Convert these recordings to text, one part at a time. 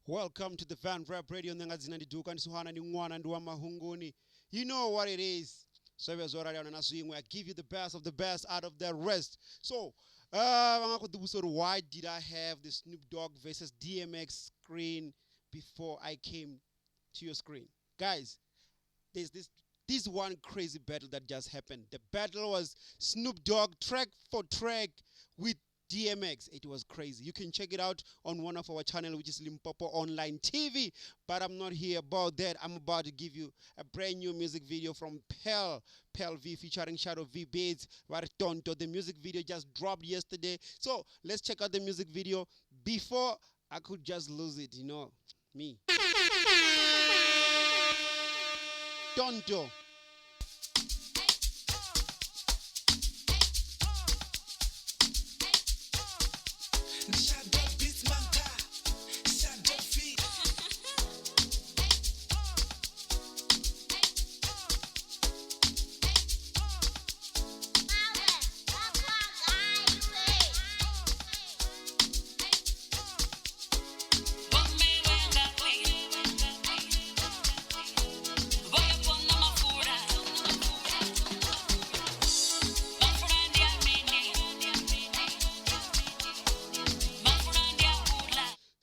Welcome to the Van Rap Radio. You know what it is. So I give you the best of the best out of the rest. So, why did I have the Snoop Dogg versus DMX screen before I came to your screen? Guys, there's this one crazy battle that just happened. The battle was Snoop Dogg track for track with DMX. It was crazy. You can check it out on one of our channel, which is Limpopo Online TV. But I'm not here about that. I'm about to give you a brand new music video from Blackpearlvee featuring Shadow Vee beatz Tonto. The music video just dropped yesterday. So let's check out the music video before I could just lose it, you know, me. Tonto.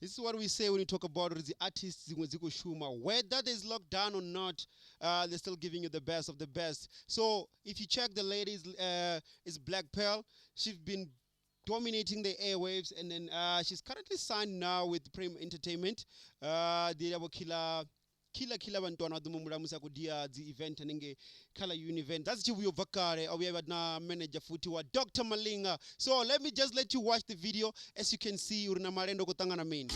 This is what we say when we talk about the artists, whether there's lockdown or not, they're still giving you the best of the best. So if you check the ladies, it's Black Pearl. She's been dominating the airwaves, and then she's currently signed now with Prime Entertainment. Kila bantwana dumumula musakudia the event nenge kala event that's chibuyo vakare obuya na manager futi wa Dr. Malinga. So let you watch the video. As you can see, urina marendo kutangana main.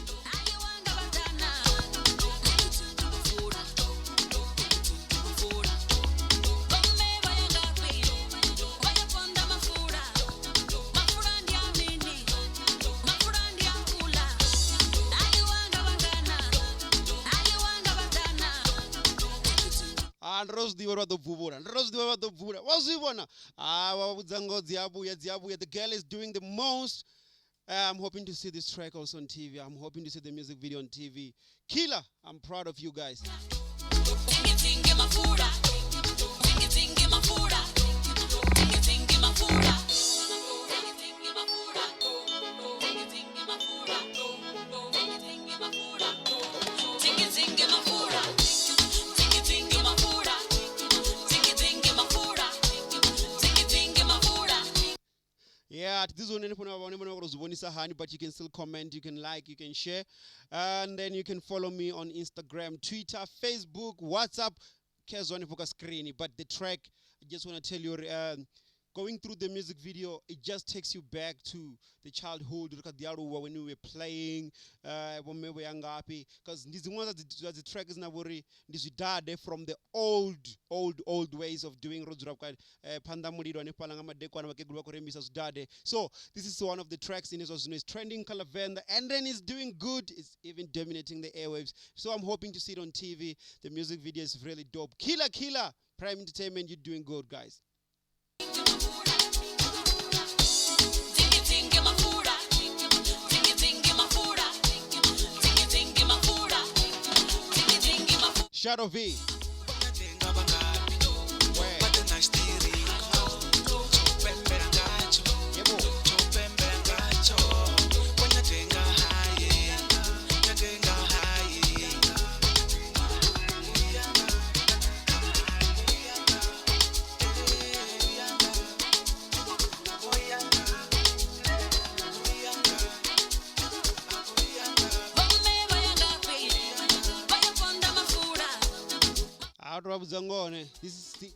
And Rose the girl is doing the most. I'm hoping to see this track also on TV. I'm hoping to see the music video on TV. Killer, I'm proud of you guys. Yeah, this one but you can still comment, you can like, you can share, and then you can follow me on Instagram, Twitter, Facebook, WhatsApp. But the track, I just want to tell you, going through the music video, it just takes you back to the childhood when we were playing, when we were young, because this one the track is this dad from the old ways of doing road rap. So this is one of the tracks in it's trending color venda, and then it's doing good. It's even dominating the airwaves. So I'm hoping to see it on TV. The music video is really dope. Killer, Prime Entertainment, you're doing good, guys. Shadow Vee. This is the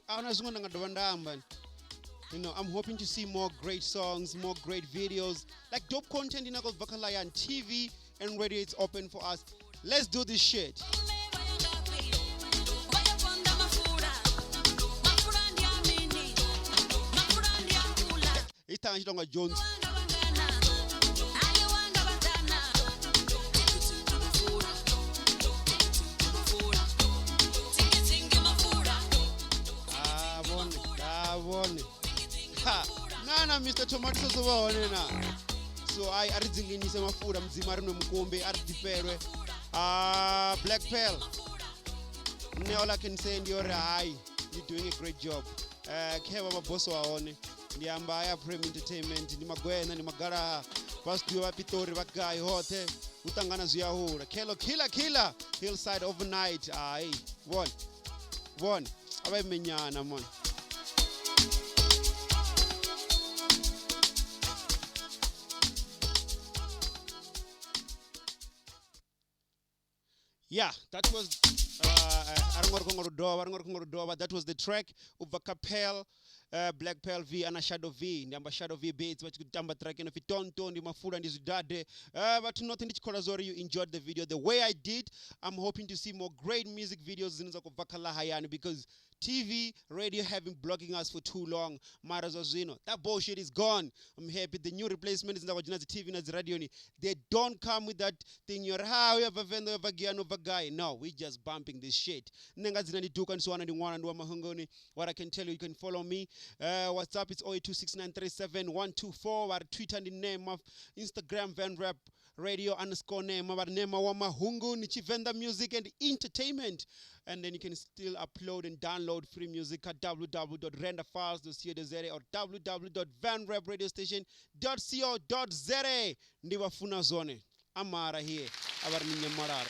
I'm hoping to see more great songs, more great videos, like dope content in Vakalaya and TV and radio. It's open for us. Let's do this shit. It's Jones. na Mr. Tomato sozovaonena. So I aridzinginise mafura mdzima ari nemukombe ari diperwe. Black Pearl. All I can say in your eye, you're doing a great job. Keva maboso waone. Ndiamba ya Prime Entertainment, ni magwena ni magara. Bastu wapitori bagai hote. Utangana zuyahura. Kelo killer. Hillside overnight. One. Abai menyana man. Yeah, that was but that was the track of Capel, Blackpearlvee and Shadoh Vee. Ndiamba Shadow Vee beatz but kutamba track ino Tonto ndi mafura ndi zidade. But nothing ndichikolazori you enjoyed the video the way I did. I'm hoping to see more great music videos zinoza kuvakala hayani because TV, radio have been blocking us for too long. Marazozino, that bullshit is gone. I'm happy. The new replacement is now the TV and the radio. They don't come with that thing. You're how you have a vendor of a guy. No, we just bumping this shit. What I can tell you, you can follow me. WhatsApp is 0826937124. Twitter and the name of Instagram Vanrap radio _name. Our name of Mahungu Nichi Venda Music and Entertainment. And then you can still upload and download free music at www.renderfiles.co.za or www.vanrapradiostation.co.za. Ndiwafuna zone. Amara here. Abar ninya marar.